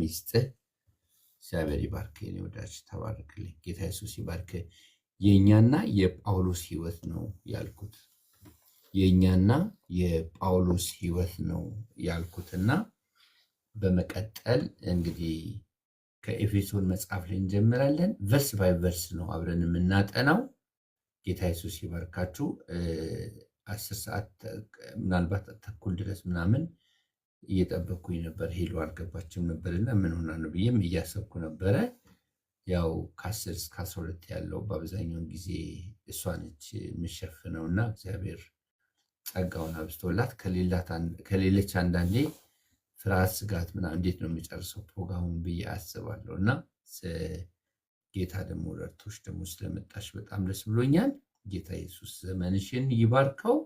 ይስጥህ። እግዚአብሔር ይባርክ። የኔ ወዳጅ ተባረክልኝ። ጌታ ኢየሱስ ይባርክ። የኛና የጳውሎስ ህይወት ነው ያልኩት። የኛና የጳውሎስ ህይወት ነው ያልኩትና በመቀጠል እንግዲህ ከኤፌሶን መጽሐፍ ላይ እንጀምራለን። ቨርስ ባይ ቨርስ ነው አብረን የምናጠናው። ጌታ ኢየሱስ ይባርካችሁ። 10 ሰዓት ምናልባት ተኩል ድረስ ምናምን እየጠበቅኩኝ ነበር። ሄሎ አልገባችም ነበርና ምን ሆና ነው ብዬም እያሰብኩ ነበረ። ያው ከ10 እስከ 12 ያለው በአብዛኛው ጊዜ እሷ ነች የምሸፍነውና እግዚአብሔር ጸጋውን አብዝቶላት ከሌለች አንዳንዴ ፍርሃት፣ ስጋት ምናምን እንዴት ነው የሚጨርሰው ፕሮግራሙን ብዬ አስባለሁና ጌታ ደግሞ ረድቶሽ ደግሞ ስለመጣሽ በጣም ደስ ብሎኛል። ጌታ ኢየሱስ ዘመንሽን ይባርከው።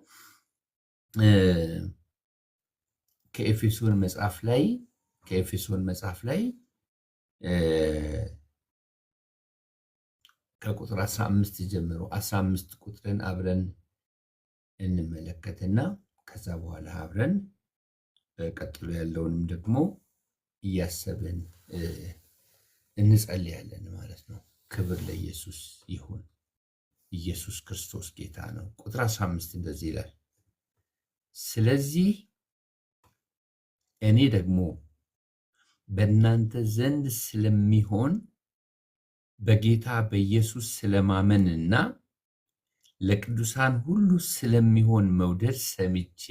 ከኤፌሶን መጽሐፍ ላይ ከቁጥር 15 ጀምሮ 15 ቁጥርን አብረን እንመለከትና ከዛ በኋላ አብረን ቀጥሎ ያለውንም ደግሞ እያሰብን እንጸልያለን ማለት ነው። ክብር ለኢየሱስ ይሁን። ኢየሱስ ክርስቶስ ጌታ ነው። ቁጥር 15 እንደዚህ ይላል፣ ስለዚህ እኔ ደግሞ በእናንተ ዘንድ ስለሚሆን በጌታ በኢየሱስ ስለማመንና ለቅዱሳን ሁሉ ስለሚሆን መውደድ ሰምቼ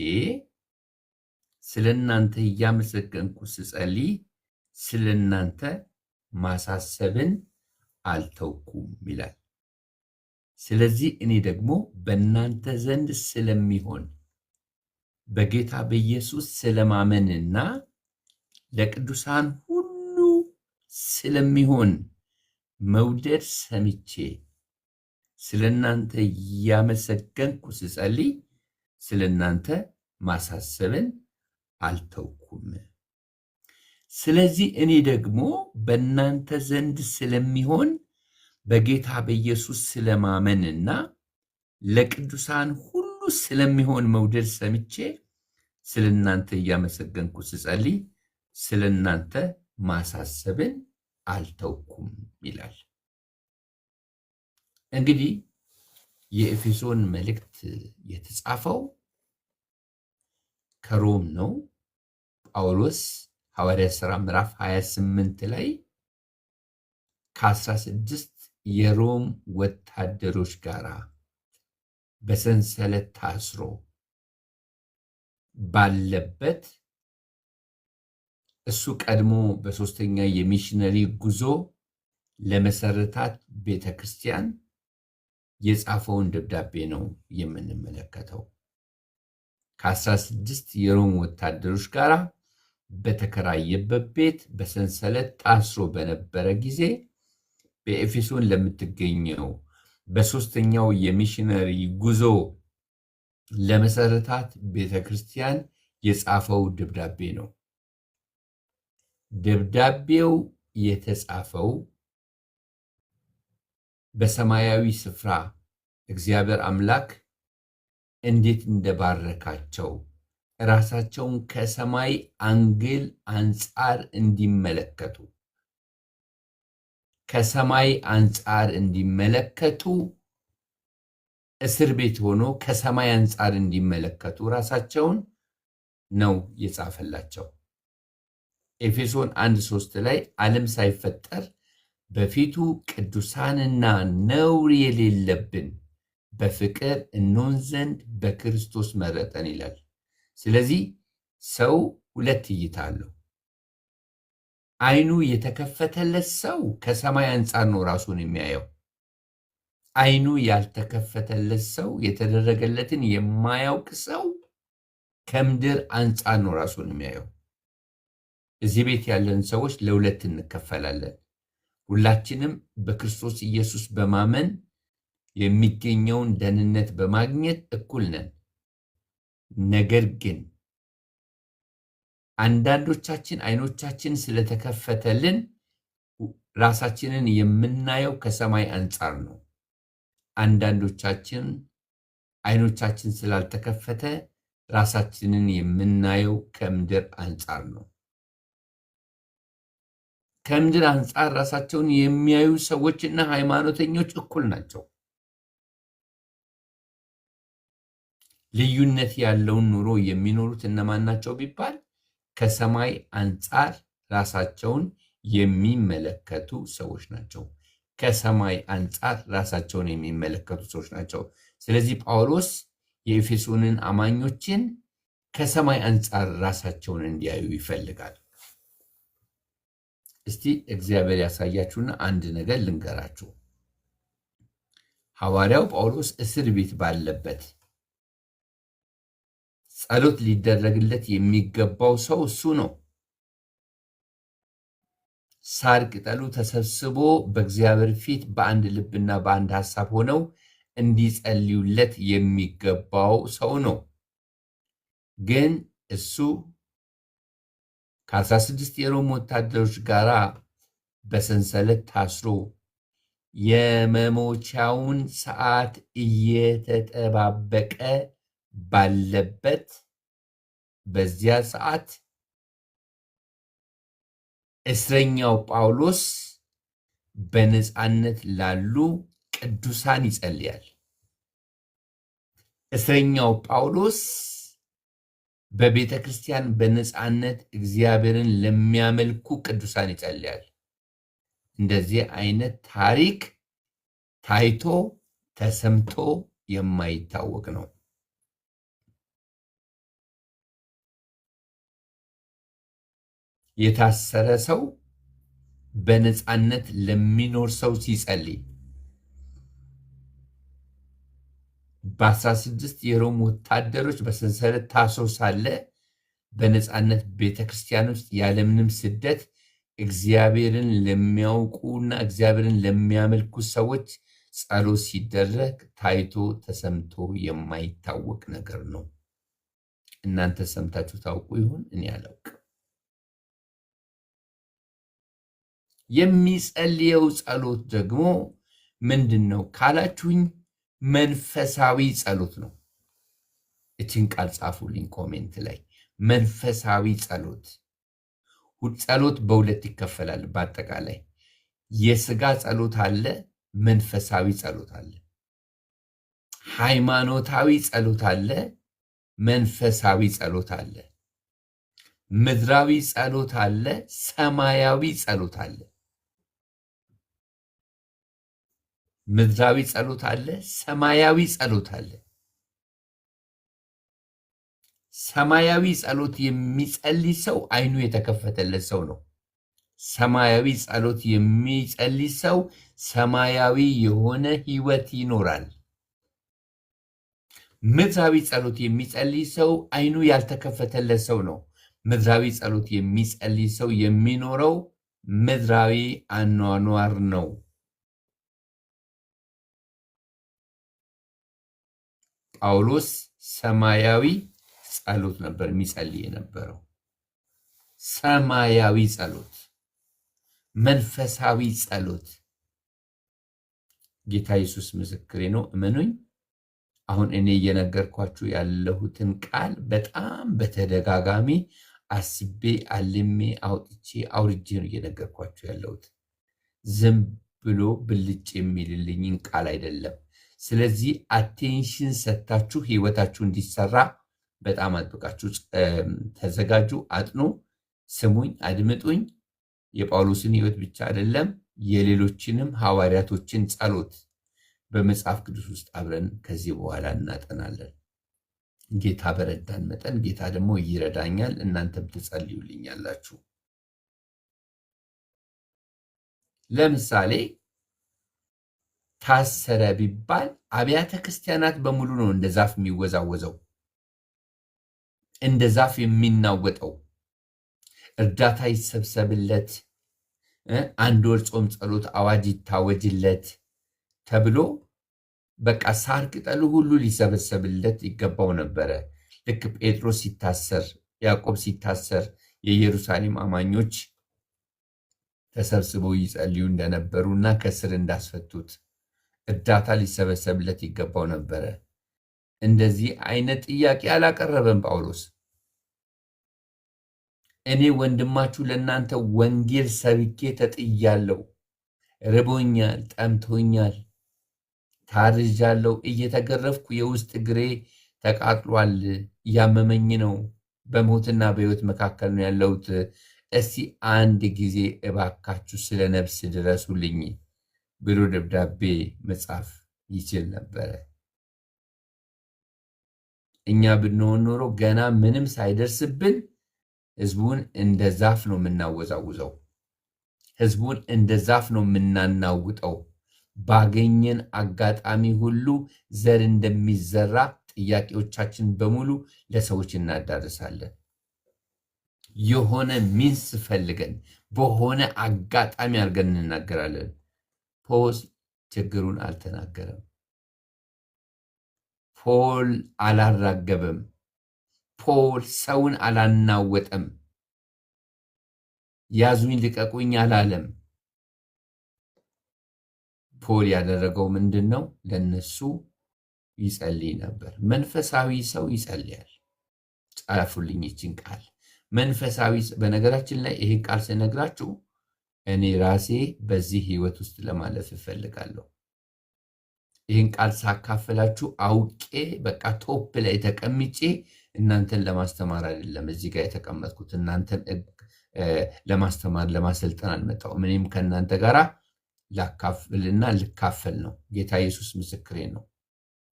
ስለናንተ እያመሰገንኩ ስጸልይ ስለናንተ ማሳሰብን አልተውኩም ይላል። ስለዚህ እኔ ደግሞ በእናንተ ዘንድ ስለሚሆን በጌታ በኢየሱስ ስለማመንና ለቅዱሳን ሁሉ ስለሚሆን መውደድ ሰምቼ ስለናንተ እያመሰገንኩ ስጸልይ ስለናንተ ማሳሰብን አልተውኩም። ስለዚህ እኔ ደግሞ በእናንተ ዘንድ ስለሚሆን በጌታ በኢየሱስ ስለማመንና ለቅዱሳን ሁሉ ስለሚሆን መውደድ ሰምቼ ስለናንተ እያመሰገንኩ ስጸልይ ስለናንተ ማሳሰብን አልተውኩም ይላል። እንግዲህ የኤፌሶን መልእክት የተጻፈው ከሮም ነው። ጳውሎስ ሐዋርያት ሥራ ምዕራፍ 28 ላይ ከ16 የሮም ወታደሮች ጋር በሰንሰለት ታስሮ ባለበት እሱ ቀድሞ በሶስተኛ የሚሽነሪ ጉዞ ለመሰረታት ቤተክርስቲያን የጻፈውን ደብዳቤ ነው የምንመለከተው። ከ16 የሮም ወታደሮች ጋር በተከራየበት ቤት በሰንሰለት ታስሮ በነበረ ጊዜ በኤፌሶን ለምትገኘው በሶስተኛው የሚሽነሪ ጉዞ ለመሰረታት ቤተክርስቲያን የጻፈው ደብዳቤ ነው። ደብዳቤው የተጻፈው በሰማያዊ ስፍራ እግዚአብሔር አምላክ እንዴት እንደባረካቸው ራሳቸውን ከሰማይ አንግል አንጻር እንዲመለከቱ እስር ቤት ሆኖ ከሰማይ አንጻር እንዲመለከቱ ራሳቸውን ነው የጻፈላቸው። ኤፌሶን 1:3 ላይ ዓለም ሳይፈጠር በፊቱ ቅዱሳንና ነውር የሌለብን በፍቅር እንሆን ዘንድ በክርስቶስ መረጠን ይላል። ስለዚህ ሰው ሁለት እይታ አለው። አይኑ የተከፈተለት ሰው ከሰማይ አንጻር ነው ራሱን የሚያየው። አይኑ ያልተከፈተለት ሰው የተደረገለትን የማያውቅ ሰው ከምድር አንጻር ነው ራሱን የሚያየው። እዚህ ቤት ያለን ሰዎች ለሁለት እንከፈላለን። ሁላችንም በክርስቶስ ኢየሱስ በማመን የሚገኘውን ደህንነት በማግኘት እኩል ነን። ነገር ግን አንዳንዶቻችን አይኖቻችን ስለተከፈተልን ራሳችንን የምናየው ከሰማይ አንጻር ነው። አንዳንዶቻችን አይኖቻችን ስላልተከፈተ ራሳችንን የምናየው ከምድር አንጻር ነው። ከምድር አንጻር ራሳቸውን የሚያዩ ሰዎችና ሃይማኖተኞች እኩል ናቸው። ልዩነት ያለውን ኑሮ የሚኖሩት እነማን ናቸው ቢባል ከሰማይ አንጻር ራሳቸውን የሚመለከቱ ሰዎች ናቸው። ከሰማይ አንጻር ራሳቸውን የሚመለከቱ ሰዎች ናቸው። ስለዚህ ጳውሎስ የኤፌሶንን አማኞችን ከሰማይ አንጻር ራሳቸውን እንዲያዩ ይፈልጋል። እስቲ እግዚአብሔር ያሳያችሁና አንድ ነገር ልንገራችሁ። ሐዋርያው ጳውሎስ እስር ቤት ባለበት ጸሎት ሊደረግለት የሚገባው ሰው እሱ ነው። ሳር ቅጠሉ ተሰብስቦ በእግዚአብሔር ፊት በአንድ ልብና በአንድ ሐሳብ ሆነው እንዲጸልዩለት የሚገባው ሰው ነው። ግን እሱ ከ16 የሮም ወታደሮች ጋር በሰንሰለት ታስሮ የመሞቻውን ሰዓት እየተጠባበቀ ባለበት በዚያ ሰዓት እስረኛው ጳውሎስ በነፃነት ላሉ ቅዱሳን ይጸልያል። እስረኛው ጳውሎስ በቤተ ክርስቲያን በነፃነት እግዚአብሔርን ለሚያመልኩ ቅዱሳን ይጸልያል። እንደዚህ አይነት ታሪክ ታይቶ ተሰምቶ የማይታወቅ ነው። የታሰረ ሰው በነፃነት ለሚኖር ሰው ሲጸልይ በ16 የሮም ወታደሮች በሰንሰለት ታስሮ ሳለ በነፃነት ቤተክርስቲያን ውስጥ ያለምንም ስደት እግዚአብሔርን ለሚያውቁና እግዚአብሔርን ለሚያመልኩ ሰዎች ጸሎት ሲደረግ ታይቶ ተሰምቶ የማይታወቅ ነገር ነው። እናንተ ሰምታችሁ ታውቁ ይሆን? እኔ አላውቅም። የሚጸልየው ጸሎት ደግሞ ምንድን ነው ካላችሁኝ፣ መንፈሳዊ ጸሎት ነው። እችን ቃል ጻፉልኝ ኮሜንት ላይ። መንፈሳዊ ጸሎት። ጸሎት በሁለት ይከፈላል። በአጠቃላይ የስጋ ጸሎት አለ፣ መንፈሳዊ ጸሎት አለ። ሃይማኖታዊ ጸሎት አለ፣ መንፈሳዊ ጸሎት አለ። ምድራዊ ጸሎት አለ፣ ሰማያዊ ጸሎት አለ። ምድራዊ ጸሎት አለ፣ ሰማያዊ ጸሎት አለ። ሰማያዊ ጸሎት የሚጸልይ ሰው አይኑ የተከፈተለት ሰው ነው። ሰማያዊ ጸሎት የሚጸልይ ሰው ሰማያዊ የሆነ ህይወት ይኖራል። ምድራዊ ጸሎት የሚጸልይ ሰው አይኑ ያልተከፈተለት ሰው ነው። ምድራዊ ጸሎት የሚጸልይ ሰው የሚኖረው ምድራዊ አኗኗር ነው። ጳውሎስ ሰማያዊ ጸሎት ነበር የሚጸልይ የነበረው። ሰማያዊ ጸሎት፣ መንፈሳዊ ጸሎት። ጌታ ኢየሱስ ምስክሬ ነው። እመኑኝ። አሁን እኔ እየነገርኳችሁ ያለሁትን ቃል በጣም በተደጋጋሚ አስቤ አልሜ አውጥቼ አውርጄ ነው እየነገርኳችሁ ያለሁት። ዝም ብሎ ብልጭ የሚልልኝን ቃል አይደለም። ስለዚህ አቴንሽን ሰጥታችሁ ህይወታችሁ እንዲሰራ በጣም አጥብቃችሁ ተዘጋጁ፣ አጥኑ፣ ስሙኝ፣ አድምጡኝ። የጳውሎስን ህይወት ብቻ አይደለም የሌሎችንም ሐዋርያቶችን ጸሎት በመጽሐፍ ቅዱስ ውስጥ አብረን ከዚህ በኋላ እናጠናለን። ጌታ በረዳን መጠን ጌታ ደግሞ ይረዳኛል፣ እናንተም ትጸልዩልኛላችሁ። ለምሳሌ ታሰረ ቢባል አብያተ ክርስቲያናት በሙሉ ነው እንደ ዛፍ የሚወዛወዘው፣ እንደ ዛፍ የሚናወጠው። እርዳታ ይሰብሰብለት፣ አንድ ወር ጾም ጸሎት አዋጅ ይታወጅለት ተብሎ በቃ ሳር ቅጠሉ ሁሉ ሊሰበሰብለት ይገባው ነበረ። ልክ ጴጥሮስ ሲታሰር፣ ያዕቆብ ሲታሰር የኢየሩሳሌም አማኞች ተሰብስበው ይጸልዩ እንደነበሩና ከስር እንዳስፈቱት እርዳታ ሊሰበሰብለት ይገባው ነበረ። እንደዚህ አይነት ጥያቄ አላቀረበም ጳውሎስ። እኔ ወንድማችሁ ለእናንተ ወንጌል ሰብኬ ተጥያለሁ። ርቦኛል፣ ጠምቶኛል፣ ታርዣለሁ፣ እየተገረፍኩ የውስጥ እግሬ ተቃጥሏል፣ እያመመኝ ነው፣ በሞትና በሕይወት መካከል ነው ያለሁት። እስቲ አንድ ጊዜ እባካችሁ ስለ ነፍስ ድረሱልኝ ብሎ ደብዳቤ መጻፍ ይችል ነበረ። እኛ ብንሆን ኖሮ ገና ምንም ሳይደርስብን ህዝቡን እንደ ዛፍ ነው የምናወዛውዘው። ህዝቡን እንደ ዛፍ ነው የምናናውጠው። ባገኘን አጋጣሚ ሁሉ ዘር እንደሚዘራ ጥያቄዎቻችን በሙሉ ለሰዎች እናዳርሳለን። የሆነ ሚንስ ፈልገን በሆነ አጋጣሚ አድርገን እንናገራለን። ፖል ችግሩን አልተናገረም። ፖል አላራገበም። ፖል ሰውን አላናወጠም። ያዙኝ ልቀቁኝ አላለም። ፖል ያደረገው ምንድን ነው? ለነሱ ይጸልይ ነበር። መንፈሳዊ ሰው ይጸልያል። ጻፉልኝ ይችን ቃል መንፈሳዊ። በነገራችን ላይ ይሄን ቃል ስነግራችሁ እኔ ራሴ በዚህ ህይወት ውስጥ ለማለፍ እፈልጋለሁ። ይህን ቃል ሳካፈላችሁ አውቄ በቃ ቶፕ ላይ ተቀምጬ እናንተን ለማስተማር አይደለም እዚህ ጋር የተቀመጥኩት። እናንተን ለማስተማር ለማሰልጠን አልመጣሁም። እኔም ከእናንተ ጋር ላካፍልና ልካፈል ነው። ጌታ ኢየሱስ ምስክሬ ነው።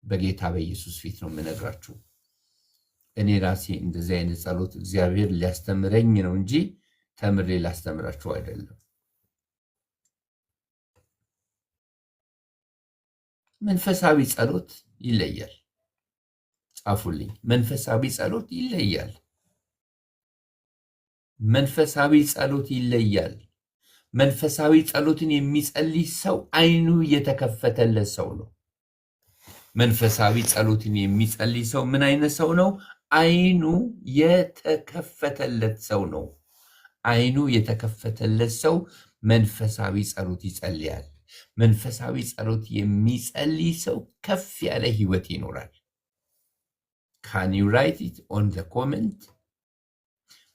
በጌታ በኢየሱስ ፊት ነው የምነግራችሁ። እኔ ራሴ እንደዚህ አይነት ጸሎት እግዚአብሔር ሊያስተምረኝ ነው እንጂ ተምሬ ላስተምራችሁ አይደለም። መንፈሳዊ ጸሎት ይለያል። ጻፉልኝ። መንፈሳዊ ጸሎት ይለያል። መንፈሳዊ ጸሎት ይለያል። መንፈሳዊ ጸሎትን የሚጸልይ ሰው አይኑ የተከፈተለት ሰው ነው። መንፈሳዊ ጸሎትን የሚጸልይ ሰው ምን አይነት ሰው ነው? አይኑ የተከፈተለት ሰው ነው። አይኑ የተከፈተለት ሰው መንፈሳዊ ጸሎት ይጸልያል። መንፈሳዊ ጸሎት የሚጸልይ ሰው ከፍ ያለ ህይወት ይኖራል። ካን ዩ ራይት ኢት ኦን ዘ ኮመንት?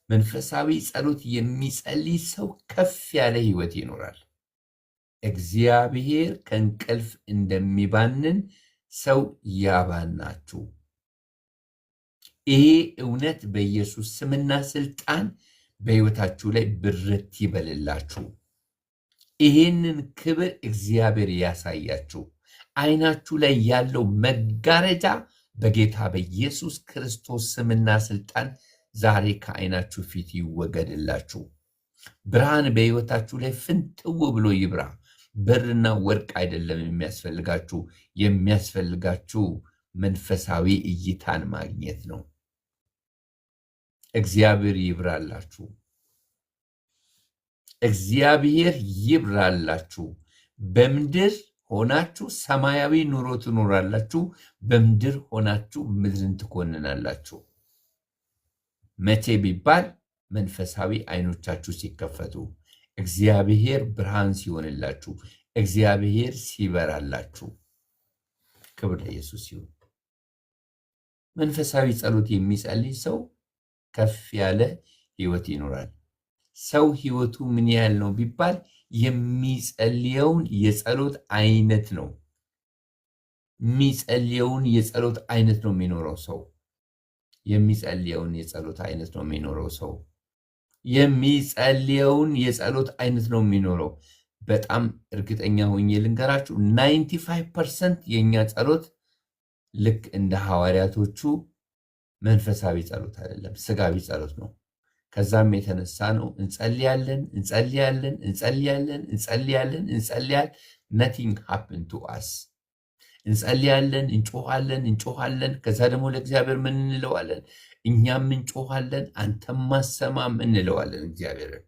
መንፈሳዊ ጸሎት የሚጸልይ ሰው ከፍ ያለ ህይወት ይኖራል። እግዚአብሔር ከእንቅልፍ እንደሚባንን ሰው ያባናችሁ። ይሄ እውነት በኢየሱስ ስምና ስልጣን በህይወታችሁ ላይ ብርት ይበልላችሁ። ይሄንን ክብር እግዚአብሔር ያሳያችሁ። አይናችሁ ላይ ያለው መጋረጃ በጌታ በኢየሱስ ክርስቶስ ስምና ስልጣን ዛሬ ከአይናችሁ ፊት ይወገድላችሁ። ብርሃን በህይወታችሁ ላይ ፍንጥው ብሎ ይብራ። ብርና ወርቅ አይደለም የሚያስፈልጋችሁ፣ የሚያስፈልጋችሁ መንፈሳዊ እይታን ማግኘት ነው። እግዚአብሔር ይብራላችሁ። እግዚአብሔር ይብራላችሁ። በምድር ሆናችሁ ሰማያዊ ኑሮ ትኖራላችሁ። በምድር ሆናችሁ ምድርን ትኮንናላችሁ። መቼ ቢባል መንፈሳዊ አይኖቻችሁ ሲከፈቱ፣ እግዚአብሔር ብርሃን ሲሆንላችሁ፣ እግዚአብሔር ሲበራላችሁ። ክብር ለኢየሱስ ይሁን። መንፈሳዊ ጸሎት የሚጸልይ ሰው ከፍ ያለ ህይወት ይኖራል። ሰው ህይወቱ ምን ያህል ነው ቢባል የሚጸልየውን የጸሎት አይነት ነው። የሚጸልየውን የጸሎት አይነት ነው የሚኖረው ሰው። የሚጸልየውን የጸሎት አይነት ነው የሚኖረው ሰው። የሚጸልየውን የጸሎት አይነት ነው የሚኖረው። በጣም እርግጠኛ ሆኜ ልንገራችሁ 95% የእኛ ጸሎት ልክ እንደ ሐዋርያቶቹ መንፈሳዊ ጸሎት አይደለም፣ ስጋዊ ጸሎት ነው። ከዛም የተነሳ ነው እንጸልያለን እንጸልያለን እንጸልያለን እንጸልያለን እንጸልያለን nothing happened to us። እንጸልያለን እንጮሃለን እንጮሃለን። ከዛ ደግሞ ለእግዚአብሔር ምን እንለዋለን? እኛም እንጮሃለን አንተም ማሰማም እንለዋለን እግዚአብሔርን።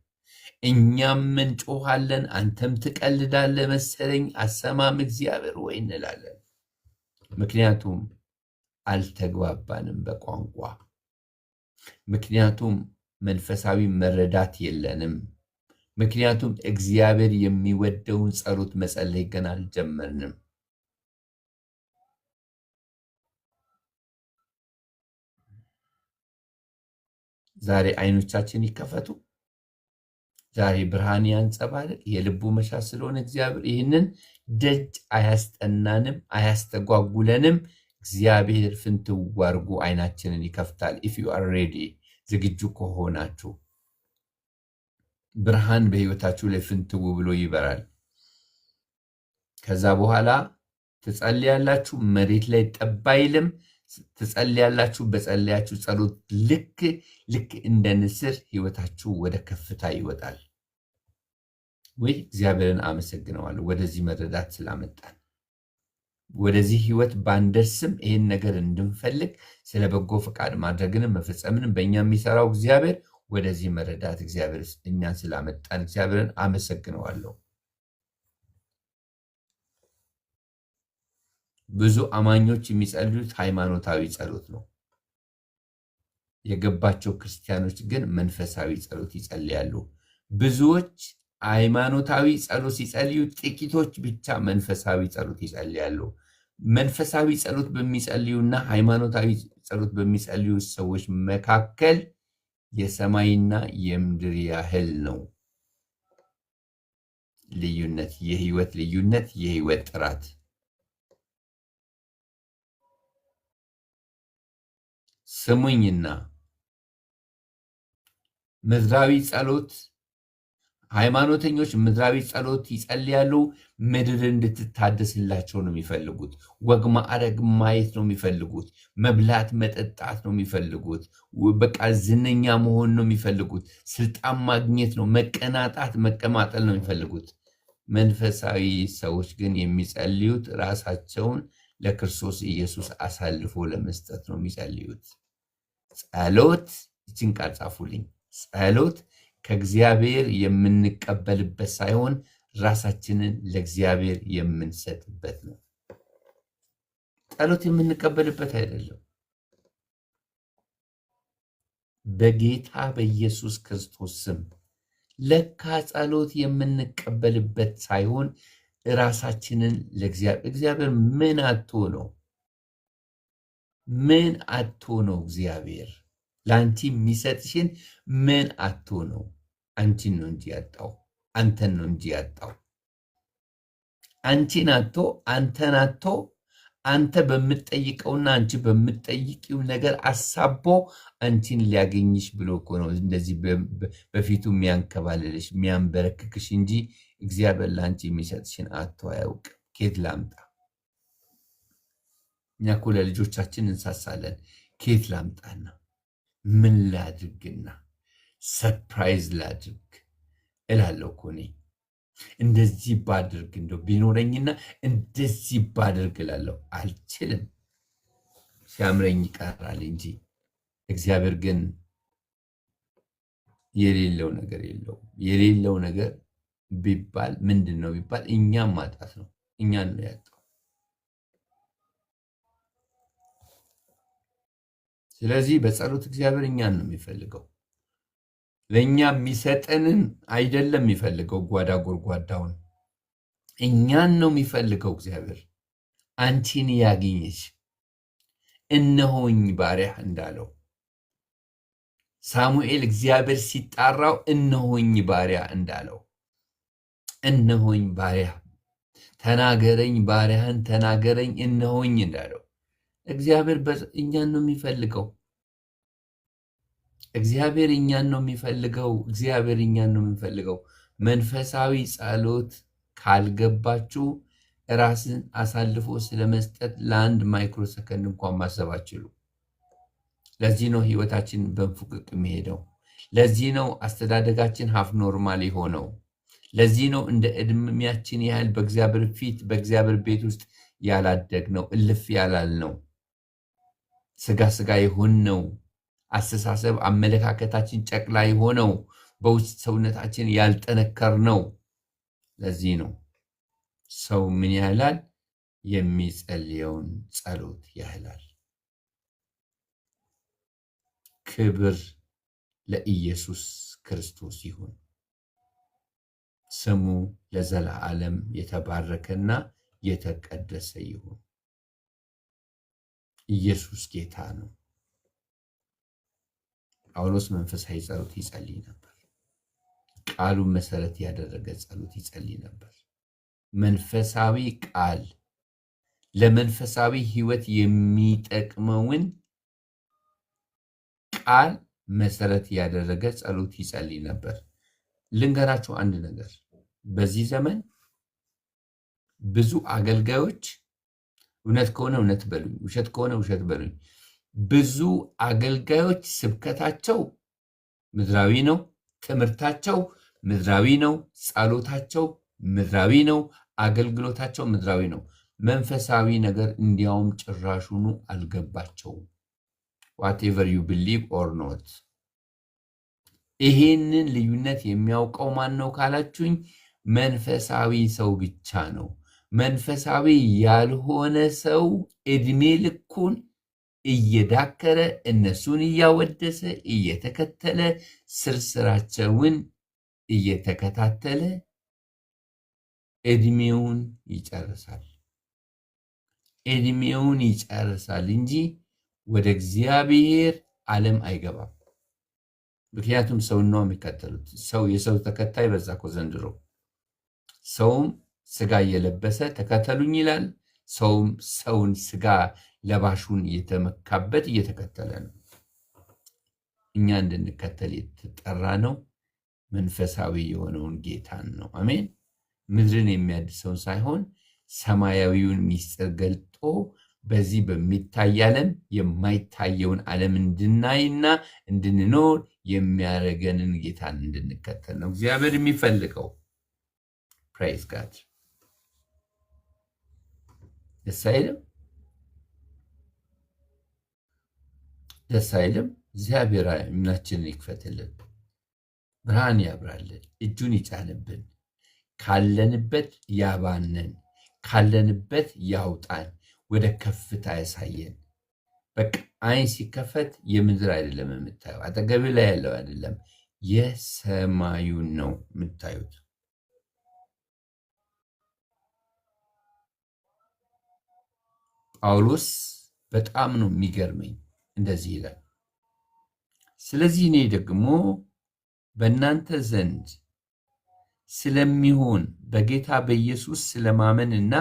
እኛም እንጮሃለን አንተም ትቀልዳለህ መሰለኝ አሰማም እግዚአብሔር ወይ እንላለን። ምክንያቱም አልተግባባንም በቋንቋ። ምክንያቱም መንፈሳዊ መረዳት የለንም። ምክንያቱም እግዚአብሔር የሚወደውን ጸሎት መጸለይ ገና አልጀመርንም። ዛሬ አይኖቻችን ይከፈቱ። ዛሬ ብርሃን ያንጸባርቅ። የልቡ መሻት ስለሆነ እግዚአብሔር ይህንን ደጅ አያስጠናንም፣ አያስተጓጉለንም። እግዚአብሔር ፍንትው አድርጎ አይናችንን ይከፍታል። ኢፍ ዩ አር ሬዲ፣ ዝግጁ ከሆናችሁ ብርሃን በህይወታችሁ ላይ ፍንትው ብሎ ይበራል። ከዛ በኋላ ትጸልያላችሁ፣ መሬት ላይ ጠብ አይልም። ትጸልያላችሁ፣ በጸለያችሁ ጸሎት ልክ እንደ ንስር ህይወታችሁ ወደ ከፍታ ይወጣል። ወይ እግዚአብሔርን አመሰግነዋለሁ ወደዚህ መረዳት ስላመጣን። ወደዚህ ህይወት ባንደርስም ይህን ነገር እንድንፈልግ ስለ በጎ ፈቃድ ማድረግንም መፈጸምንም በእኛ የሚሰራው እግዚአብሔር ወደዚህ መረዳት እግዚአብሔር እኛን ስላመጣን እግዚአብሔርን አመሰግነዋለሁ። ብዙ አማኞች የሚጸልዩት ሃይማኖታዊ ጸሎት ነው። የገባቸው ክርስቲያኖች ግን መንፈሳዊ ጸሎት ይጸልያሉ። ብዙዎች ሃይማኖታዊ ጸሎት ሲጸልዩ፣ ጥቂቶች ብቻ መንፈሳዊ ጸሎት ይጸልያሉ። መንፈሳዊ ጸሎት በሚጸልዩና ሃይማኖታዊ ጸሎት በሚጸልዩ ሰዎች መካከል የሰማይና የምድር ያህል ነው ልዩነት፣ የህይወት ልዩነት፣ የህይወት ጥራት። ስሙኝና ምድራዊ ጸሎት ሃይማኖተኞች ምድራዊ ጸሎት ይጸልያሉ። ምድር እንድትታደስላቸው ነው የሚፈልጉት። ወግ ማዕረግ ማየት ነው የሚፈልጉት። መብላት መጠጣት ነው የሚፈልጉት። በቃ ዝነኛ መሆን ነው የሚፈልጉት። ስልጣን ማግኘት ነው፣ መቀናጣት መቀማጠል ነው የሚፈልጉት። መንፈሳዊ ሰዎች ግን የሚጸልዩት ራሳቸውን ለክርስቶስ ኢየሱስ አሳልፎ ለመስጠት ነው የሚጸልዩት። ጸሎት፣ ይችን ቃል ጻፉልኝ። ጸሎት ከእግዚአብሔር የምንቀበልበት ሳይሆን ራሳችንን ለእግዚአብሔር የምንሰጥበት ነው። ጸሎት የምንቀበልበት አይደለም። በጌታ በኢየሱስ ክርስቶስ ስም ለካ ጸሎት የምንቀበልበት ሳይሆን ራሳችንን ለእግዚአብሔር እግዚአብሔር ምን አጥቶ ነው? ምን አጥቶ ነው? እግዚአብሔር ለአንቺ የሚሰጥሽን ምን አጥቶ ነው? አንቺን ነው እንጂ ያጣው፣ አንተን ነው እንጂ ያጣው። አንቺን አጥቶ አንተን አጥቶ አንተ በምትጠይቀውና አንቺ በምትጠይቂው ነገር አሳቦ አንቺን ሊያገኝሽ ብሎ እኮ ነው እንደዚህ በፊቱ የሚያንከባልልሽ የሚያንበረክክሽ እንጂ እግዚአብሔር ለአንቺ የሚሰጥሽን አጥቶ አያውቅም። ኬት ላምጣ? እኛ እኮ ለልጆቻችን እንሳሳለን። ኬት ላምጣና ምን ላድርግና ሰርፕራይዝ ላድርግ እላለሁ እኮ እኔ። እንደዚህ ባድርግ እንደው ቢኖረኝና እንደዚህ ባድርግ እላለሁ። አልችልም፣ ሲያምረኝ ይቀራል እንጂ። እግዚአብሔር ግን የሌለው ነገር የለው። የሌለው ነገር ቢባል ምንድን ነው ቢባል እኛም ማጣት ነው። እኛን ነው ያጣው። ስለዚህ በጸሎት እግዚአብሔር እኛን ነው የሚፈልገው። ለእኛ የሚሰጠንን አይደለም የሚፈልገው፣ ጓዳ ጎድጓዳውን እኛን ነው የሚፈልገው እግዚአብሔር። አንቺን ያግኝሽ፣ እነሆኝ ባሪያህ እንዳለው ሳሙኤል እግዚአብሔር ሲጣራው እነሆኝ ባሪያ እንዳለው፣ እነሆኝ ባሪያ ተናገረኝ፣ ባሪያህን ተናገረኝ፣ እነሆኝ እንዳለው እግዚአብሔር እኛን ነው የሚፈልገው። እግዚአብሔር እኛን ነው የሚፈልገው። እግዚአብሔር እኛን ነው የሚፈልገው። መንፈሳዊ ጸሎት ካልገባችሁ ራስን አሳልፎ ስለመስጠት ለአንድ ማይክሮ ሰከንድ እንኳን ማሰብ አትችሉ። ለዚህ ነው ህይወታችን በንፉቅቅ የሚሄደው። ለዚህ ነው አስተዳደጋችን ሀፍ ኖርማል የሆነው። ለዚህ ነው እንደ እድሜያችን ያህል በእግዚአብሔር ፊት በእግዚአብሔር ቤት ውስጥ ያላደግ ነው፣ እልፍ ያላል ነው፣ ስጋ የሆን ነው። አስተሳሰብ አመለካከታችን ጨቅላ የሆነው፣ በውስጥ ሰውነታችን ያልጠነከር ነው። ለዚህ ነው ሰው ምን ያህላል? የሚጸልየውን ጸሎት ያህላል። ክብር ለኢየሱስ ክርስቶስ ይሁን። ስሙ ለዘላለም የተባረከና የተቀደሰ ይሁን። ኢየሱስ ጌታ ነው። ጳውሎስ መንፈሳዊ ጸሎት ይጸልይ ነበር። ቃሉን መሰረት ያደረገ ጸሎት ይጸልይ ነበር። መንፈሳዊ ቃል ለመንፈሳዊ ሕይወት የሚጠቅመውን ቃል መሰረት ያደረገ ጸሎት ይጸልይ ነበር። ልንገራችሁ አንድ ነገር፣ በዚህ ዘመን ብዙ አገልጋዮች እውነት ከሆነ እውነት በሉኝ፣ ውሸት ከሆነ ውሸት በሉኝ። ብዙ አገልጋዮች ስብከታቸው ምድራዊ ነው፣ ትምህርታቸው ምድራዊ ነው፣ ጸሎታቸው ምድራዊ ነው፣ አገልግሎታቸው ምድራዊ ነው። መንፈሳዊ ነገር እንዲያውም ጭራሹኑ አልገባቸውም። ዋቴቨር ዩ ቢሊቭ ኦር ኖት። ይሄንን ልዩነት የሚያውቀው ማን ነው ካላችሁኝ፣ መንፈሳዊ ሰው ብቻ ነው። መንፈሳዊ ያልሆነ ሰው እድሜ ልኩን እየዳከረ እነሱን እያወደሰ እየተከተለ ስርስራቸውን እየተከታተለ እድሜውን ይጨርሳል። እድሜውን ይጨርሳል እንጂ ወደ እግዚአብሔር ዓለም አይገባም። ምክንያቱም ሰውን ነው የሚከተሉት። የሰው ተከታይ በዛ እኮ ዘንድሮ። ሰውም ስጋ እየለበሰ ተከተሉኝ ይላል። ሰውም ሰውን ስጋ ለባሹን እየተመካበት እየተከተለ ነው። እኛ እንድንከተል የተጠራ ነው መንፈሳዊ የሆነውን ጌታን ነው። አሜን። ምድርን የሚያድሰውን ሳይሆን ሰማያዊውን ሚስጥር ገልጦ በዚህ በሚታይ ዓለም የማይታየውን ዓለም እንድናይና እንድንኖር የሚያደርገንን ጌታን እንድንከተል ነው እግዚአብሔር የሚፈልገው። ፕራይዝ ጋድ። ደስ አይልም? ደስ አይልም? እግዚአብሔር ዓይናችንን ይክፈትልን፣ ብርሃን ያብራልን፣ እጁን ይጫንብን፣ ካለንበት ያባነን፣ ካለንበት ያውጣን፣ ወደ ከፍታ ያሳየን። በቃ ዓይን ሲከፈት የምድር አይደለም የምታየው፣ አጠገብ ላይ ያለው አይደለም፣ የሰማዩን ነው የምታዩት። ጳውሎስ በጣም ነው የሚገርመኝ። እንደዚህ ይላል፣ ስለዚህ እኔ ደግሞ በእናንተ ዘንድ ስለሚሆን በጌታ በኢየሱስ ስለማመን እና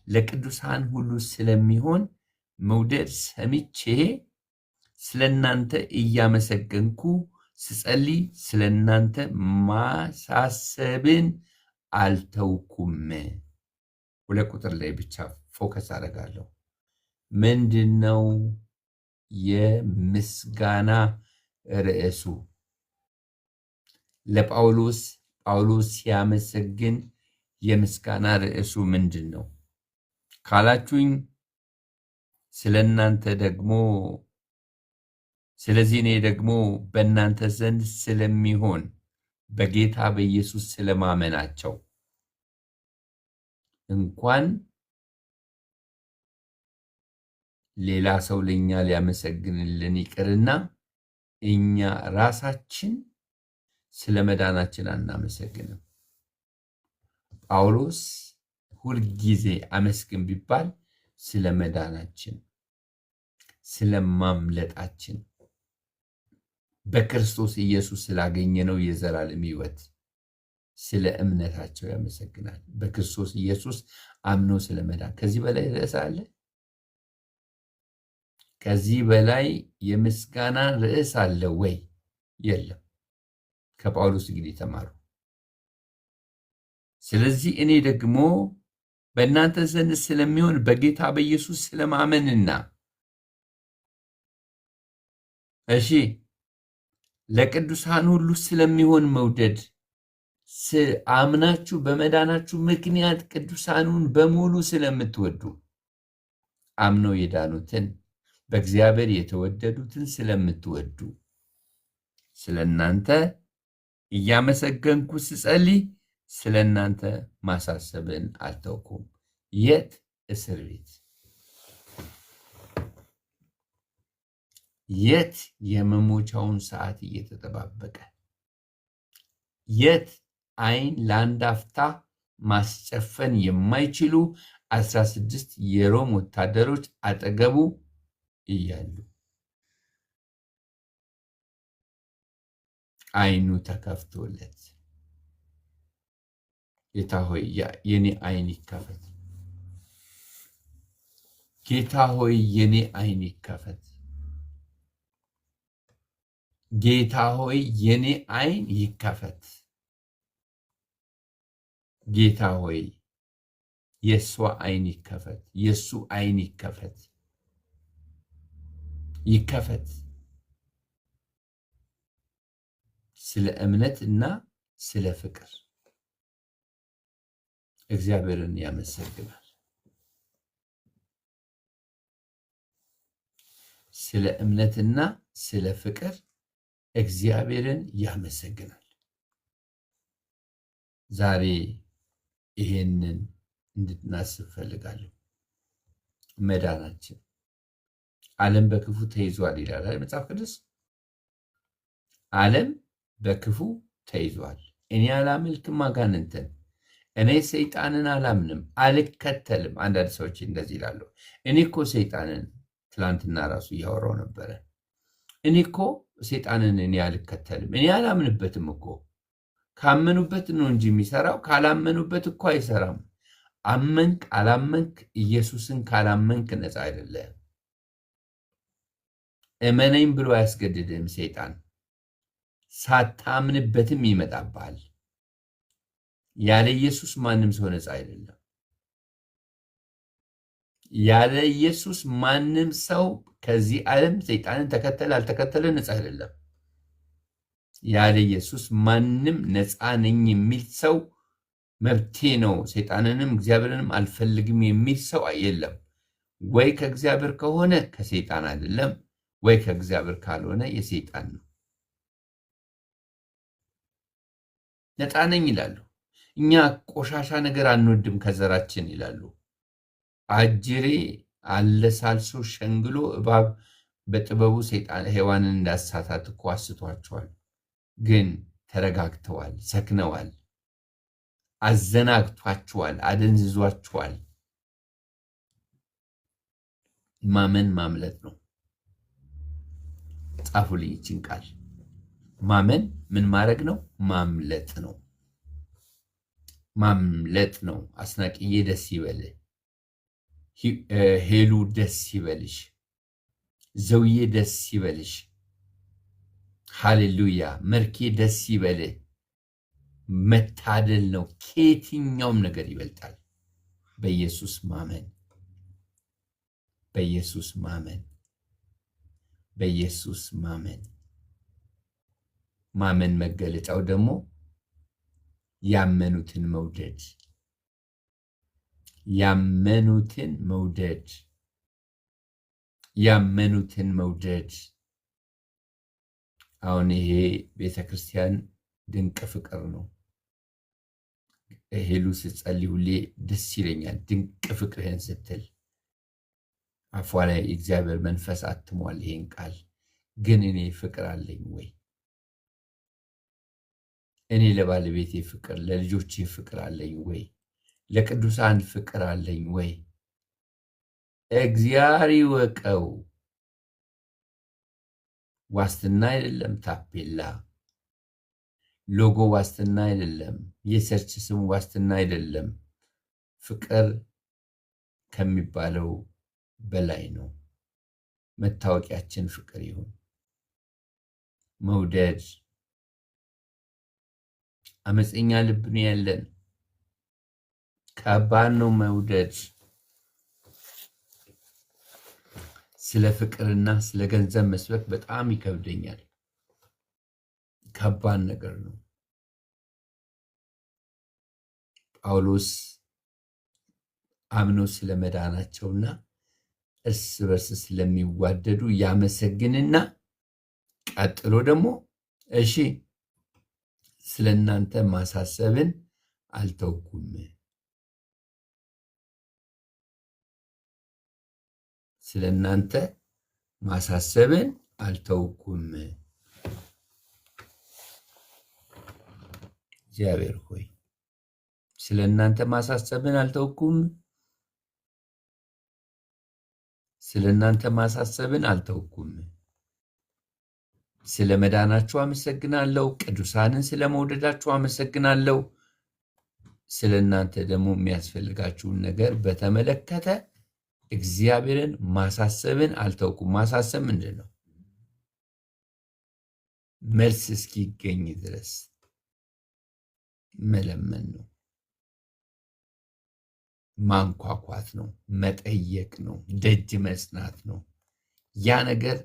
ለቅዱሳን ሁሉ ስለሚሆን መውደድ ሰምቼ ስለ እናንተ እያመሰገንኩ ስጸልይ ስለ እናንተ ማሳሰብን አልተውኩም። 2 ቁጥር ላይ ብቻ ፎከስ አደርጋለሁ። ምንድነው የምስጋና ርዕሱ? ለጳውሎስ ሲያመሰግን የምስጋና ርዕሱ ምንድን ነው ካላችሁኝ፣ ስለዚህ እኔ ደግሞ በእናንተ ዘንድ ስለሚሆን በጌታ በኢየሱስ ስለማመናቸው እንኳን ሌላ ሰው ለእኛ ሊያመሰግንልን ይቅርና እኛ ራሳችን ስለ መዳናችን አናመሰግንም። ጳውሎስ ሁልጊዜ አመስግን ቢባል ስለ መዳናችን፣ ስለ ማምለጣችን፣ በክርስቶስ ኢየሱስ ስላገኘነው የዘላለም ሕይወት፣ ስለ እምነታቸው ያመሰግናል። በክርስቶስ ኢየሱስ አምኖ ስለ መዳን። ከዚህ በላይ ርዕስ አለ? ከዚህ በላይ የምስጋና ርዕስ አለ ወይ? የለም። ከጳውሎስ እንግዲህ ተማሩ። ስለዚህ እኔ ደግሞ በእናንተ ዘንድ ስለሚሆን በጌታ በኢየሱስ ስለማመንና ለቅዱሳን ሁሉ ስለሚሆን መውደድ አምናችሁ በመዳናችሁ ምክንያት ቅዱሳኑን በሙሉ ስለምትወዱ አምነው የዳኑትን በእግዚአብሔር የተወደዱትን ስለምትወዱ ስለ እናንተ እያመሰገንኩ ስጸልይ ስለ እናንተ ማሳሰብን አልተውኩም። የት? እስር ቤት። የት? የመሞቻውን ሰዓት እየተጠባበቀ። የት? ዓይን ለአንድ አፍታ ማስጨፈን የማይችሉ 16 የሮም ወታደሮች አጠገቡ እያሉ አይኑ ተከፍቶለት ጌታ ሆይ የኔ አይን ይከፈት። ጌታ ሆይ የኔ አይን ይከፈት። ጌታ ሆይ የኔ አይን ይከፈት። ጌታ ሆይ የሷ አይን ይከፈት። የሱ አይን ይከፈት። ይከፈት። ስለ እምነትና ስለ ፍቅር እግዚአብሔርን ያመሰግናል። ስለ እምነትና ስለ ፍቅር እግዚአብሔርን ያመሰግናል። ዛሬ ይሄንን እንድናስብ ፈልጋለሁ። መዳናችን ዓለም በክፉ ተይዟል ይላል መጽሐፍ ቅዱስ። ዓለም በክፉ ተይዟል። እኔ አላመልክም አጋንንትን፣ እኔ ሰይጣንን አላምንም አልከተልም። አንዳንድ ሰዎች እንደዚህ ይላሉ። እኔ እኮ ሰይጣንን ትላንትና ራሱ እያወራው ነበረ። እኔ እኮ ሰይጣንን እኔ አልከተልም፣ እኔ አላምንበትም እኮ። ካመኑበት ነው እንጂ የሚሰራው፣ ካላመኑበት እኮ አይሰራም። አመንክ አላመንክ ኢየሱስን ካላመንክ ነፃ አይደለም። እመነኝ ብሎ አያስገድድም ሰይጣን። ሳታምንበትም ይመጣብሃል። ያለ ኢየሱስ ማንም ሰው ነፃ አይደለም። ያለ ኢየሱስ ማንም ሰው ከዚህ ዓለም ሰይጣንን ተከተለ አልተከተለ ነፃ አይደለም። ያለ ኢየሱስ ማንም ነፃ ነኝ የሚል ሰው መብቴ ነው ሰይጣንንም እግዚአብሔርንም አልፈልግም የሚል ሰው የለም። ወይ ከእግዚአብሔር ከሆነ ከሰይጣን አይደለም፣ ወይ ከእግዚአብሔር ካልሆነ የሰይጣን ነው። ነፃ ነኝ ይላሉ። እኛ ቆሻሻ ነገር አንወድም ከዘራችን ይላሉ። አጅሬ አለሳልሶ ሸንግሎ እባብ በጥበቡ ሰይጣን ሔዋንን እንዳሳታት እኮ አስቷቸዋል። ግን ተረጋግተዋል፣ ሰክነዋል፣ አዘናግቷቸዋል፣ አደንዝዟቸዋል። ማመን ማምለጥ ነው። ጻፉልኝ ይህችን ቃል። ማመን ምን ማድረግ ነው? ማምለጥ ነው። ማምለጥ ነው። አስናቅዬ ደስ ይበልህ። ሄሉ ደስ ይበልሽ። ዘውዬ ደስ ይበልሽ። ሃሌሉያ። መርኬ ደስ ይበልህ። መታደል ነው። ከየትኛውም ነገር ይበልጣል። በኢየሱስ ማመን፣ በኢየሱስ ማመን፣ በኢየሱስ ማመን። ማመን መገለጫው ደግሞ ያመኑትን መውደድ፣ ያመኑትን መውደድ፣ ያመኑትን መውደድ። አሁን ይሄ ቤተክርስቲያን ድንቅ ፍቅር ነው። ሄሉ ስትጸልይ ሁሌ ደስ ይለኛል። ድንቅ ፍቅርህን ስትል አፏ ላይ እግዚአብሔር መንፈስ አትሟል ይሄን ቃል። ግን እኔ ፍቅር አለኝ ወይ? እኔ ለባለቤቴ ፍቅር፣ ለልጆቼ ፍቅር አለኝ ወይ? ለቅዱሳን ፍቅር አለኝ ወይ? እግዚአብሔር ይወቀው። ዋስትና አይደለም ታፔላ፣ ሎጎ ዋስትና አይደለም፣ የቸርች ስም ዋስትና አይደለም። ፍቅር ከሚባለው በላይ ነው። መታወቂያችን ፍቅር ይሁን። መውደድ። አመፀኛ ልብ ነው ያለን። ከባድ ነው መውደድ። ስለ ፍቅርና ስለ ገንዘብ መስበክ በጣም ይከብደኛል። ከባድ ነገር ነው። ጳውሎስ አምኖ ስለ መዳናቸውና እርስ በርስ ስለሚዋደዱ ያመሰግንና ቀጥሎ ደግሞ እሺ ስለ እናንተ ማሳሰብን አልተውኩም፣ ስለ እናንተ ማሳሰብን አልተውኩም። እግዚአብሔር ሆይ ስለ እናንተ ማሳሰብን አልተውኩም፣ ስለ እናንተ ማሳሰብን አልተውኩም። ስለ መዳናችሁ አመሰግናለሁ። ቅዱሳንን ስለ መውደዳችሁ አመሰግናለሁ። ስለ እናንተ ደግሞ የሚያስፈልጋችሁን ነገር በተመለከተ እግዚአብሔርን ማሳሰብን አልተውኩም። ማሳሰብ ምንድን ነው? መልስ እስኪገኝ ድረስ መለመን ነው፣ ማንኳኳት ነው፣ መጠየቅ ነው፣ ደጅ መጽናት ነው። ያ ነገር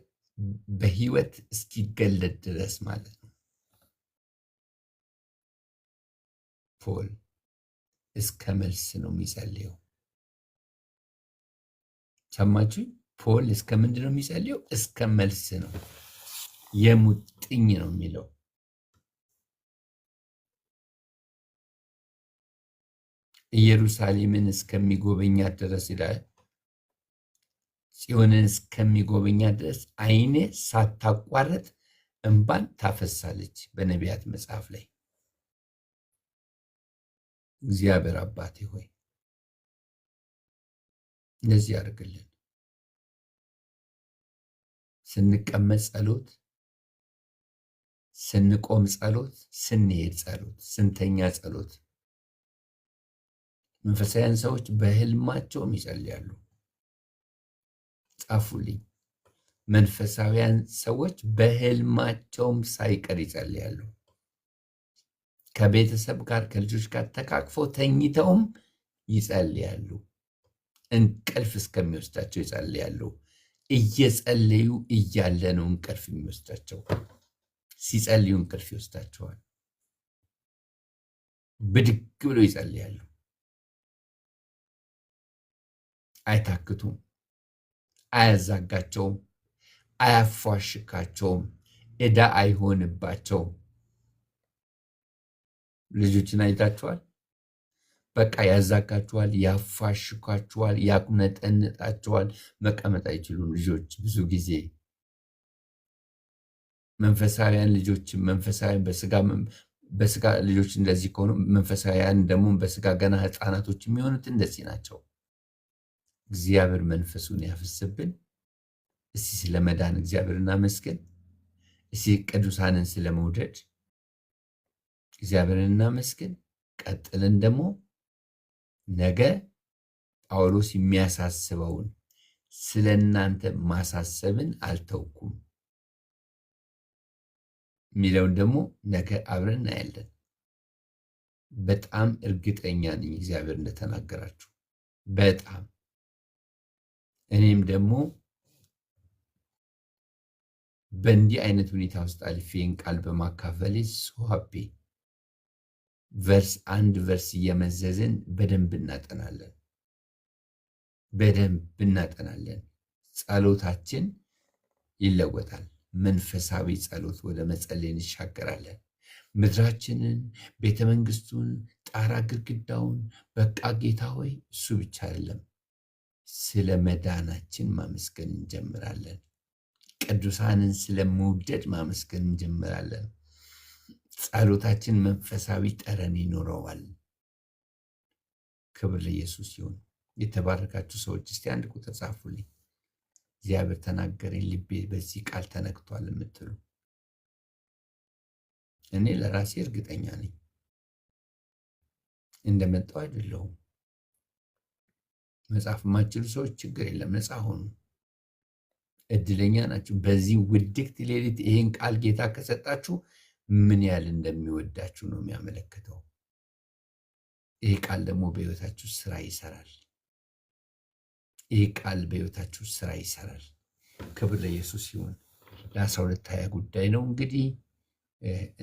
በህይወት እስኪገለጥ ድረስ ማለት ነው። ፖል እስከ መልስ ነው የሚጸልየው። ሰማችሁ? ፖል እስከ ምንድን ነው የሚጸልየው? እስከ መልስ ነው። የሙጥኝ ነው የሚለው። ኢየሩሳሌምን እስከሚጎበኛት ድረስ ይላል። ጽዮንን እስከሚጎበኛት ድረስ ዓይኔ ሳታቋረጥ እንባን ታፈሳለች። በነቢያት መጽሐፍ ላይ እግዚአብሔር አባቴ ሆይ እንደዚህ ያደርግልን። ስንቀመጥ ጸሎት፣ ስንቆም ጸሎት፣ ስንሄድ ጸሎት፣ ስንተኛ ጸሎት። መንፈሳውያን ሰዎች በህልማቸውም ይጸልያሉ። ጻፉልኝ። መንፈሳውያን ሰዎች በህልማቸውም ሳይቀር ይጸልያሉ። ከቤተሰብ ጋር ከልጆች ጋር ተቃቅፈው ተኝተውም ይጸልያሉ። እንቅልፍ እስከሚወስዳቸው ይጸልያሉ። እየጸለዩ እያለ ነው እንቅልፍ የሚወስዳቸው። ሲጸልዩ እንቅልፍ ይወስዳቸዋል። ብድግ ብለው ይጸልያሉ። አይታክቱም፣ አያዛጋቸውም፣ አያፏሽካቸውም፣ ዕዳ አይሆንባቸውም። ልጆችን አይታችኋል? በቃ ያዛጋችኋል፣ ያፋሽኳችኋል፣ ያቁነጠንጣችኋል። መቀመጥ አይችሉም ልጆች ብዙ ጊዜ። መንፈሳውያን ልጆችም መንፈሳውያን በስጋ ልጆች እንደዚህ ከሆኑ መንፈሳውያን ደግሞ በስጋ ገና ህፃናቶች የሚሆኑት እንደዚህ ናቸው። እግዚአብሔር መንፈሱን ያፍስብን። እስቲ ስለ መዳን እግዚአብሔር እናመስግን። እስቲ ቅዱሳንን ስለመውደድ እግዚአብሔርን እናመስግን። ቀጥልን ደግሞ ነገ ጳውሎስ የሚያሳስበውን ስለ እናንተ ማሳሰብን አልተውኩም የሚለውን ደግሞ ነገ አብረን እናያለን። በጣም እርግጠኛ ነኝ እግዚአብሔር እንደተናገራችሁ በጣም። እኔም ደግሞ በእንዲህ አይነት ሁኔታ ውስጥ አልፌን ቃል በማካፈሌ ሶሃቤ ቨርስ አንድ ቨርስ እየመዘዝን በደንብ እናጠናለን። ጸሎታችን ይለወጣል። መንፈሳዊ ጸሎት ወደ መጸለይ እንሻገራለን። ምድራችንን፣ ቤተ መንግስቱን፣ ጣራ ግድግዳውን በቃ ጌታ ሆይ እሱ ብቻ አይደለም፣ ስለ መዳናችን ማመስገን እንጀምራለን። ቅዱሳንን ስለ መውደድ ማመስገን እንጀምራለን። ጸሎታችን መንፈሳዊ ጠረን ይኖረዋል። ክብር ለኢየሱስ ይሁን። የተባረካችሁ ሰዎች እስቲ አንድ ቁጥር ጻፉልኝ። እግዚአብሔር ተናገረኝ፣ ልቤ በዚህ ቃል ተነክቷል የምትሉ እኔ ለራሴ እርግጠኛ ነኝ። እንደመጣው አይደለሁም። መጻፍ የማትችሉ ሰዎች ችግር የለም፣ ነፃ ሆኑ። እድለኛ ናችሁ። በዚህ ውድቅት ሌሊት ይሄን ቃል ጌታ ከሰጣችሁ ምን ያህል እንደሚወዳችሁ ነው የሚያመለክተው። ይህ ቃል ደግሞ በሕይወታችሁ ስራ ይሰራል። ክብር ለኢየሱስ ይሁን። ለ12 ጉዳይ ነው እንግዲህ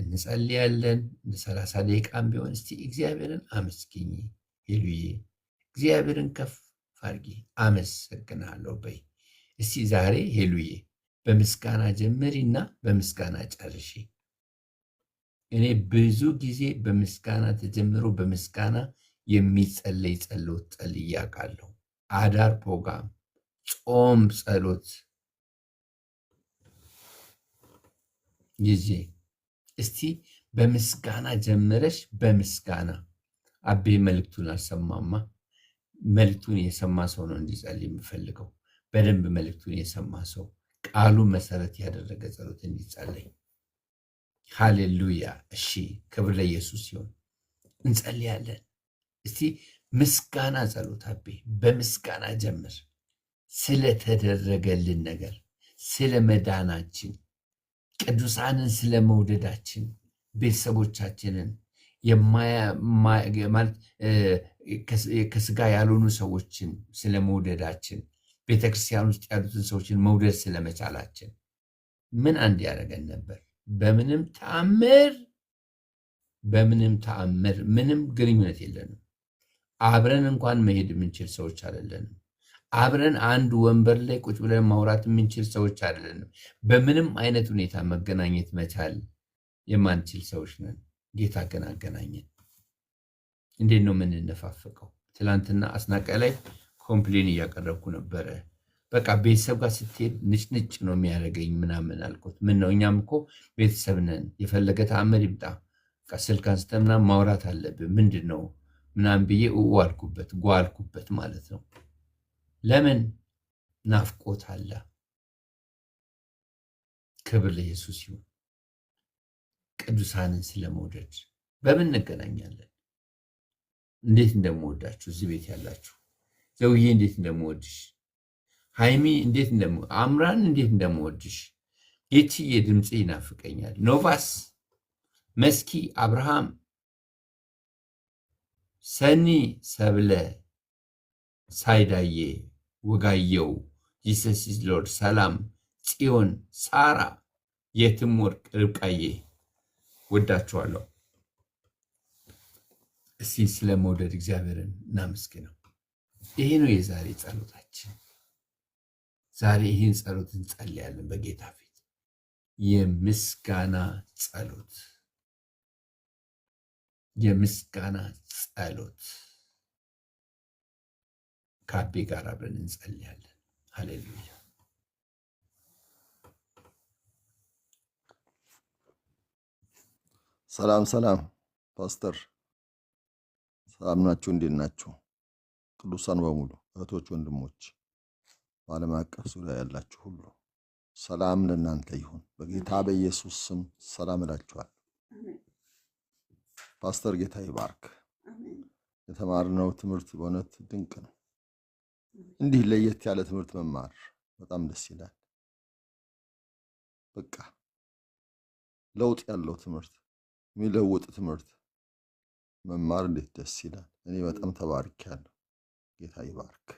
እንጸልያለን። እንደ 30 ደቂቃም ቢሆን እስቲ እግዚአብሔርን አመስግኝ ሄሉዬ፣ እግዚአብሔርን ከፍ አድርጊ፣ አመሰግናለሁ በይ። እስቲ ዛሬ ሄሉዬ በምስጋና ጀምሪና በምስጋና ጨርሺ። እኔ ብዙ ጊዜ በምስጋና ተጀምሮ በምስጋና የሚጸለይ ጸሎት ጸልዬ አውቃለሁ። አዳር ፕሮግራም፣ ጾም፣ ጸሎት ጊዜ እስቲ በምስጋና ጀምረሽ በምስጋና አቤ መልእክቱን አልሰማማ። መልእክቱን የሰማ ሰው ነው እንዲጸልይ የምፈልገው። በደንብ መልእክቱን የሰማ ሰው ቃሉን መሰረት ያደረገ ጸሎት እንዲጸለይ። ሃሌሉያ። እሺ፣ ክብር ለኢየሱስ ሲሆን እንጸልያለን። እስቲ ምስጋና ጸሎት አቤ በምስጋና ጀምር። ስለተደረገልን ነገር፣ ስለ መዳናችን፣ ቅዱሳንን ስለ መውደዳችን፣ ቤተሰቦቻችንን ማለት ከስጋ ያልሆኑ ሰዎችን ስለ መውደዳችን፣ ቤተክርስቲያን ውስጥ ያሉትን ሰዎችን መውደድ ስለመቻላችን ምን አንድ ያደረገን ነበር? በምንም ተአምር ምንም ግንኙነት የለንም። አብረን እንኳን መሄድ የምንችል ሰዎች አይደለንም። አብረን አንድ ወንበር ላይ ቁጭ ብለን ማውራት የምንችል ሰዎች አይደለንም። በምንም አይነት ሁኔታ መገናኘት መቻል የማንችል ሰዎች ነን። ጌታ ግን አገናኘን። እንዴት ነው የምንነፋፈቀው? ትላንትና አስናቀ ላይ ኮምፕሌን እያቀረብኩ ነበረ። በቃ ቤተሰብ ጋር ስትሄድ ንጭንጭ ነው የሚያደርገኝ ምናምን አልኩት። ምን ነው እኛም እኮ ቤተሰብ ነን፣ የፈለገ ተአምር ይምጣ ስልክ አንስተን ምናምን ማውራት አለብን፣ ምንድን ነው ምናምን ብዬ ጓልኩበት ማለት ነው። ለምን? ናፍቆት አለ። ክብር ለኢየሱስ ይሁን። ቅዱሳንን ስለመውደድ በምን እንገናኛለን? እንዴት እንደምወዳችሁ እዚህ ቤት ያላችሁ፣ ዘውዬ እንዴት እንደምወድሽ፣ ሃይሚ እንዴት አምራን እንዴት እንደምወድሽ፣ ጌችዬ ድምፅ ይናፍቀኛል። ኖቫስ፣ መስኪ፣ አብርሃም፣ ሰኒ፣ ሰብለ፣ ሳይዳዬ፣ ወጋየው፣ ጂሰስ ኢዝ ሎርድ፣ ሰላም፣ ጽዮን፣ ሳራ፣ የትም ወርቅ፣ ርብቃዬ ወዳችኋለሁ። እስቲ ስለ መውደድ እግዚአብሔርን እናመስግነው። ይሄ ነው የዛሬ ጸሎታችን። ዛሬ ይህን ጸሎት እንጸልያለን በጌታ ፊት፣ የምስጋና ጸሎት፣ የምስጋና ጸሎት ከአቤ ጋር አብረን እንጸልያለን። ሃሌሉያ። ሰላም ሰላም ፓስተር፣ ሰላም ናችሁ? እንዴት ናችሁ? ቅዱሳን በሙሉ እህቶች፣ ወንድሞች በዓለም አቀፍ ዙሪያ ያላችሁ ሁሉ ሰላም ለእናንተ ይሁን። በጌታ በኢየሱስ ስም ሰላም እላችኋል። ፓስተር ጌታ ይባርክ። የተማርነው ትምህርት በእውነት ድንቅ ነው። እንዲህ ለየት ያለ ትምህርት መማር በጣም ደስ ይላል። በቃ ለውጥ ያለው ትምህርት፣ የሚለውጥ ትምህርት መማር እንዴት ደስ ይላል። እኔ በጣም ተባርኬያለሁ። ጌታ ይባርክ።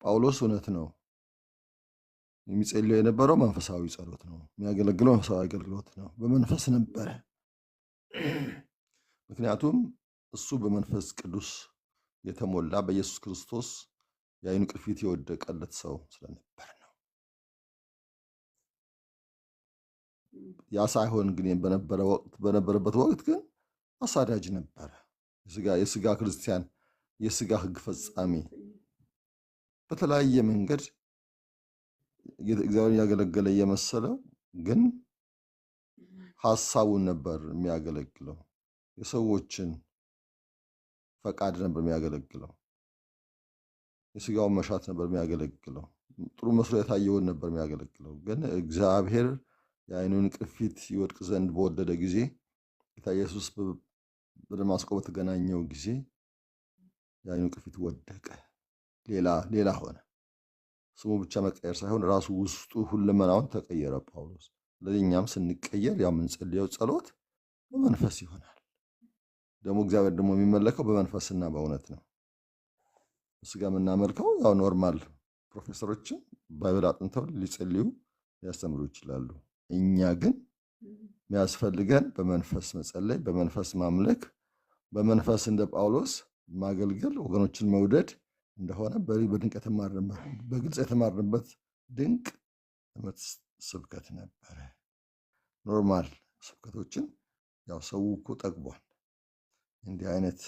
ጳውሎስ እውነት ነው የሚጸልየው የነበረው መንፈሳዊ ጸሎት ነው፣ የሚያገለግለው መንፈሳዊ አገልግሎት ነው። በመንፈስ ነበረ። ምክንያቱም እሱ በመንፈስ ቅዱስ የተሞላ በኢየሱስ ክርስቶስ የዓይኑ ቅርፊት የወደቀለት ሰው ስለነበር ነው። ያ ሳይሆን ግን በነበረበት ወቅት ግን አሳዳጅ ነበረ። የስጋ ክርስቲያን፣ የስጋ ሕግ ፈጻሚ፣ በተለያየ መንገድ እግዚአብሔርን ያገለገለ እየመሰለው ግን ሐሳቡን ነበር የሚያገለግለው። የሰዎችን ፈቃድ ነበር የሚያገለግለው። የስጋውን መሻት ነበር የሚያገለግለው። ጥሩ መስሎ የታየውን ነበር የሚያገለግለው። ግን እግዚአብሔር የዓይኑን ቅርፊት ይወድቅ ዘንድ በወደደ ጊዜ፣ ጌታ ኢየሱስ በደማስቆ በተገናኘው ጊዜ የዓይኑ ቅርፊት ወደቀ፣ ሌላ ሆነ። ስሙ ብቻ መቀየር ሳይሆን ራሱ ውስጡ ሁለመናውን ተቀየረ ጳውሎስ። ስለዚህ እኛም ስንቀየር ያው የምንጸልየው ጸሎት በመንፈስ ይሆናል። ደግሞ እግዚአብሔር ደግሞ የሚመለከው በመንፈስና በእውነት ነው። በስጋ የምናመልከው ያው ኖርማል ፕሮፌሰሮችን ባይብል አጥንተው ሊጸልዩ ሊያስተምሩ ይችላሉ። እኛ ግን የሚያስፈልገን በመንፈስ መጸለይ፣ በመንፈስ ማምለክ፣ በመንፈስ እንደ ጳውሎስ ማገልገል፣ ወገኖችን መውደድ እንደሆነ በድንቅ በግልጽ የተማርንበት ድንቅ ትምህርት ስብከት ነበረ። ኖርማል ስብከቶችን ያው ሰው እኮ ጠግቧል። እንዲህ አይነት